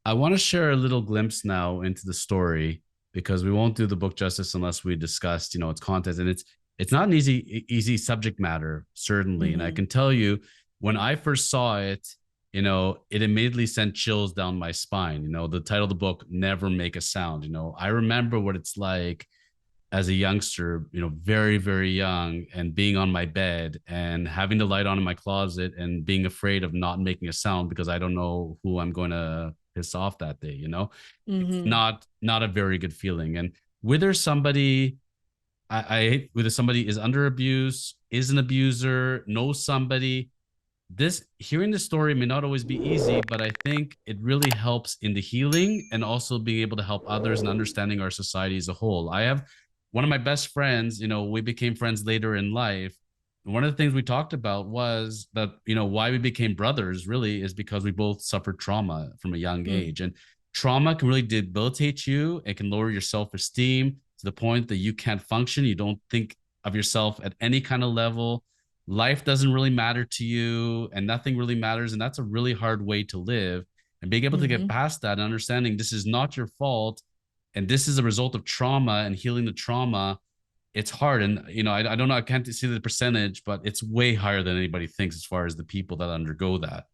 I want to share a little glimpse now into the story because we won't do the book justice unless we discussed, its content. And it's not an easy subject matter, certainly. And I Hmm. can tell you, when I first saw it, it immediately sent chills down my spine. The title of the book, Never Make a Sound. I remember what it's like as a youngster, very, very young, and being on my bed and having the light on in my closet and being afraid of not making a sound because I don't know who I'm going to piss off that day. It's Hmm. not a very good feeling. And whether somebody whether somebody is under abuse, is an abuser, knows somebody, this hearing the story may not always be easy, but I think it really helps in the healing and also being able to help others and understanding our society as a whole. I have one of my best friends, we became friends later in life. One of the things we talked about was that, why we became brothers really is because we both suffered trauma from a young age. And trauma can really debilitate you. It can lower your self esteem to the point that you can't function. You don't think of yourself at any kind of level. Life doesn't really matter to you and nothing really matters. And that's a really hard way to live. And being able to get Hmm. past that and understanding this is not your fault and this is a result of trauma and healing the trauma, it's hard. And, I don't know, I can't see the percentage, but it's way higher than anybody thinks as far as the people that undergo that.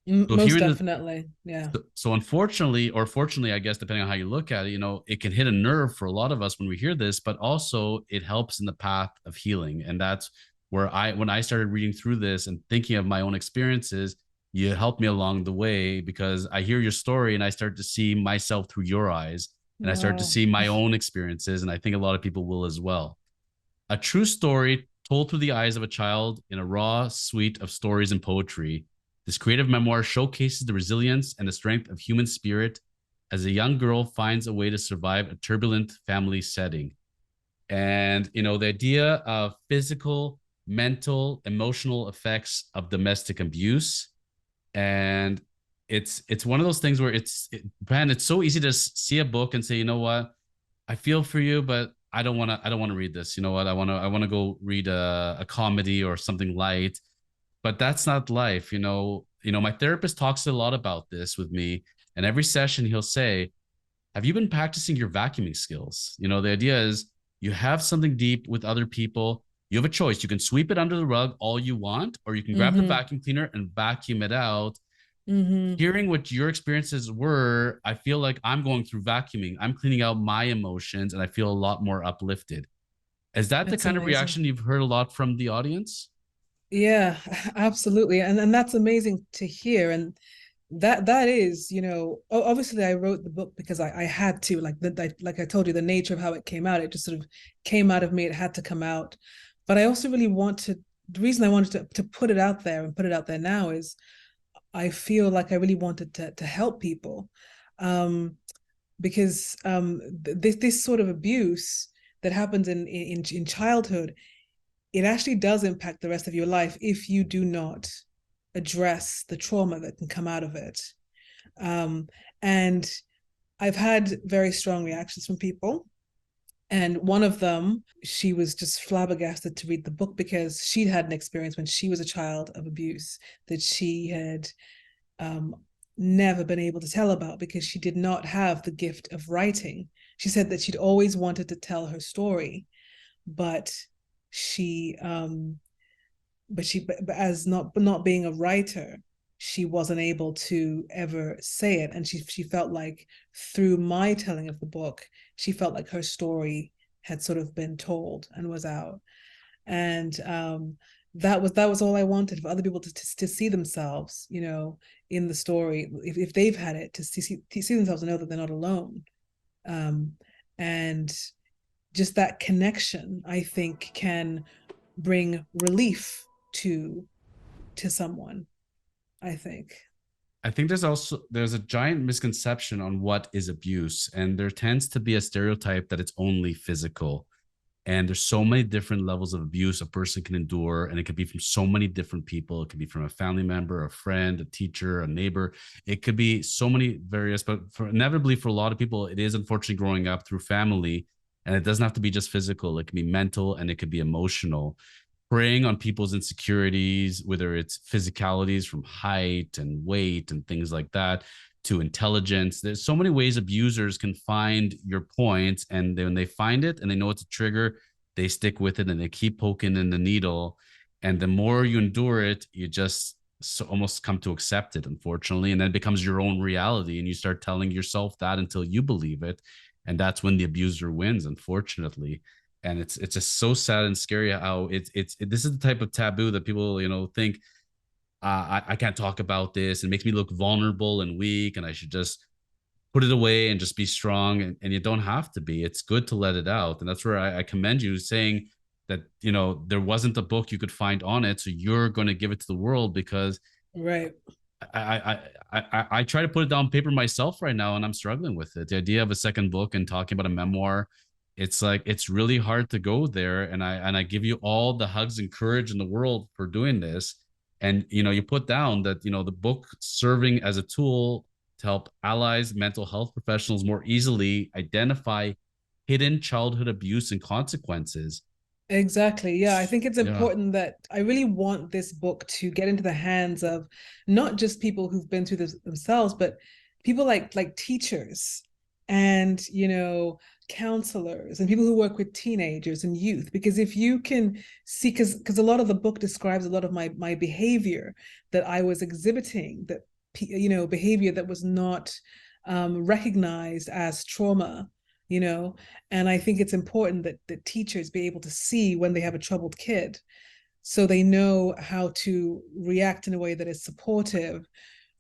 So Most hearing the definitely. Yeah. so unfortunately, or fortunately, I guess, depending on how you look at it, it can hit a nerve for a lot of us when we hear this, but also it helps in the path of healing. And that's where when I started reading through this and thinking of my own experiences, you helped me along the way because I hear your story and I start to see myself through your eyes and I start to Wow. see my own experiences. And I think a lot of people will as well. A true story told through the eyes of a child in a raw suite of stories and poetry. This creative memoir showcases the resilience and the strength of human spirit as a young girl finds a way to survive a turbulent family setting. And, the idea of physical, mental, emotional effects of domestic abuse. And it's one of those things where man, it's so easy to see a book and say, you know what, I feel for you, but I don't want to read this. You know what? I want to go read a comedy or something light. But that's not life. My therapist talks a lot about this with me. And every session he'll say, have you been practicing your vacuuming skills? The idea is you have something deep with other people. You have a choice. You can sweep it under the rug all you want, or you can grab the Hmm. vacuum cleaner and vacuum it out. Hmm. Hearing what your experiences were, I feel like I'm going through vacuuming. I'm cleaning out my emotions and I feel a lot more uplifted. Is that the That's kind of amazing. reaction you've heard a lot from the audience? Yeah, absolutely. And that's amazing to hear. And that is, obviously I wrote the book because I had to, like I told you, the nature of how it came out, it just sort of came out of me. It had to come out. But I also really want to, the reason I wanted to put it out there and put it out there now is I feel like I really wanted to help people. Um, because this sort of abuse that happens in childhood, it actually does impact the rest of your life if you do not address the trauma that can come out of it. Um, and I've had very strong reactions from people. And one of them, she was just flabbergasted to read the book because she'd had an experience when she was a child of abuse that she had um, never been able to tell about because she did not have the gift of writing. She said that she'd always wanted to tell her story, but she but as not being a writer, she wasn't able to ever say it, and she felt like through my telling of the book, she felt like her story had sort of been told and was out. And that was all I wanted, for other people to see themselves, in the story, if they've had it, to see themselves and know that they're not alone. um and just that connection, I think, can bring relief to someone, I think. I think there's a giant misconception on what is abuse, and there tends to be a stereotype that it's only physical. And there's so many different levels of abuse a person can endure, and it could be from so many different people. It could be from a family member, a friend, a teacher, a neighbor. It could be so many various, but inevitably for a lot of people, it is unfortunately growing up through family, and it doesn't have to be just physical. It can be mental and it could be emotional. Preying on people's insecurities, whether it's physicalities from height and weight and things like that, to intelligence. There's so many ways abusers can find your points, and then when they find it and they know it's a trigger, they stick with it and they keep poking in the needle. And the more you endure it, you just almost come to accept it, unfortunately, and then it becomes your own reality, and you start telling yourself that until you believe it, and that's when the abuser wins, unfortunately. And it's just so sad and scary how this is the type of taboo that people think I can't talk about this. It makes me look vulnerable and weak, and I should just put it away and just be strong. And you don't have to be. It's good to let it out. And that's where I commend you saying that, there wasn't a book you could find on it. So you're going to give it to the world because Right. I try to put it down paper myself right now, and I'm struggling with it. The idea of a second book and talking about a memoir, it's like it's really hard to go there. And I give you all the hugs and courage in the world for doing this. And you put down that the book serving as a tool to help allies, mental health professionals more easily identify hidden childhood abuse and consequences. Exactly. Yeah, I think it's Yeah. important that I really want this book to get into the hands of not just people who've been through this themselves, but people like teachers and, counselors and people who work with teenagers and youth. Because if you can see, because a lot of the book describes a lot of my behavior that I was exhibiting, that behavior that was not recognized as trauma, you know and I think it's important that teachers be able to see when they have a troubled kid so they know how to react in a way that is supportive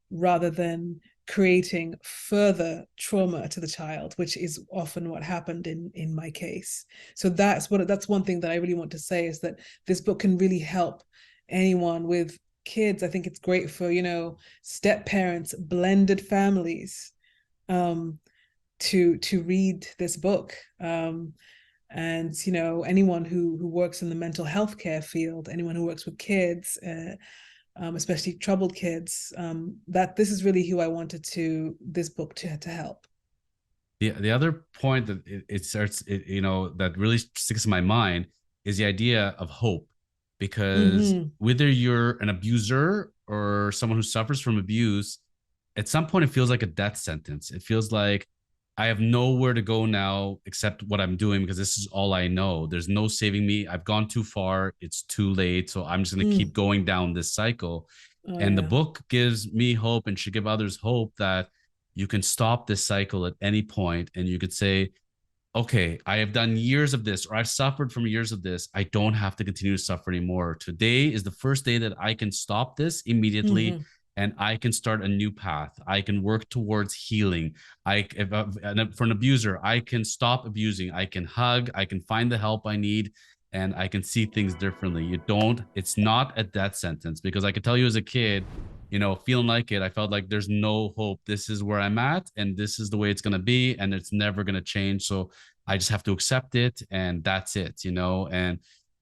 rather than creating further trauma to the child, which is often what happened in my case. So that's one thing that I really want to say, is that this book can really help anyone with kids. I think it's great for step parents, blended families, um, to read this book, and anyone who works in the mental health care field, anyone who works with kids, especially troubled kids, that this is really who I wanted this book to help. The other point that it starts, that really sticks in my mind is the idea of hope, because Mm-hmm. whether you're an abuser or someone who suffers from abuse, at some point it feels like a death sentence. It feels like I have nowhere to go now except what I'm doing, because this is all I know. There's no saving me. I've gone too far. It's too late. So I'm just going to keep Mm. going down this cycle. Oh And the yeah. book gives me hope and should give others hope that you can stop this cycle at any point, and you could say, okay, I have done years of this, or I've suffered from years of this. I don't have to continue to suffer anymore. Today is the first day that I can stop this immediately, Mm-hmm. and I can start a new path. I can work towards healing. For an abuser, I can stop abusing. I can hug. I can find the help I need, and I can see things differently. It's not a death sentence, because I could tell you as a kid, feeling like it, I felt like there's no hope. This is where I'm at, and this is the way it's going to be, and it's never going to change. So I just have to accept it, and that's it. And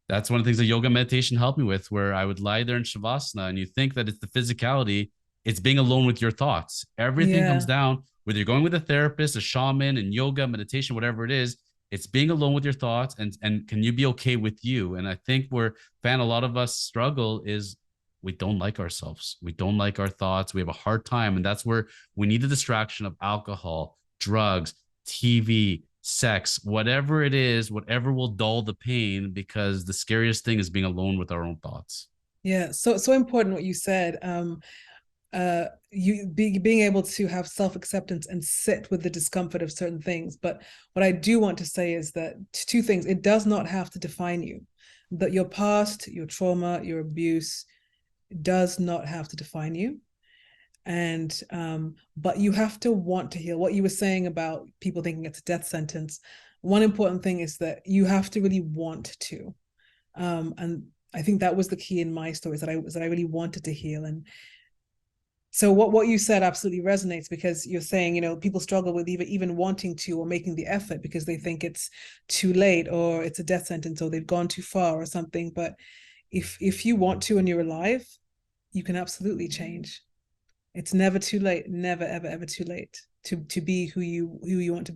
that's one of the things that yoga meditation helped me with, where I would lie there in Shavasana, and you think that it's the physicality, it's being alone with your thoughts. Everything comes Yeah. down, whether you're going with a therapist, a shaman, and yoga, meditation, whatever it is, it's being alone with your thoughts, and can you be okay with you? And I think where a lot of us struggle is we don't like ourselves. We don't like our thoughts. We have a hard time. And that's where we need the distraction of alcohol, drugs, TV, sex, whatever it is, whatever will dull the pain, because the scariest thing is being alone with our own thoughts. Yeah, so important what you said. Being able to have self-acceptance and sit with the discomfort of certain things. But what I do want to say is that two things: it does not have to define you. That your past, your trauma, your abuse does not have to define you. And but you have to want to heal. What you were saying about people thinking it's a death sentence, one important thing is that you have to really want to. And I think that was the key in my stories, that I really wanted to heal. And so what you said absolutely resonates, because you're saying, people struggle with even wanting to or making the effort because they think it's too late, or it's a death sentence, or they've gone too far or something. But if you want to and you're alive, you can absolutely change. It's never too late, never ever ever too late to be who you want to be.